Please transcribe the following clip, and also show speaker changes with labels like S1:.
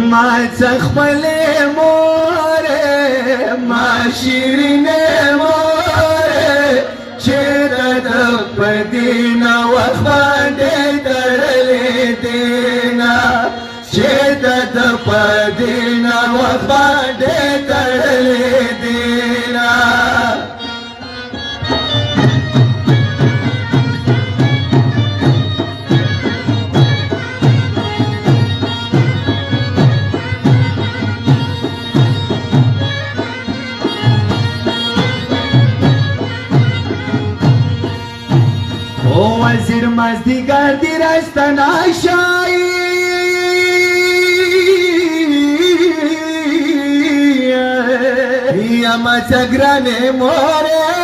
S1: ما تخبل مور ما شیرین مور چرا دپدینا وخبانده ترلی دینا چرا دپدینا وخبانده ترلی دینا وزیر مزدیگر دیر استن آشایی یا مچگران موره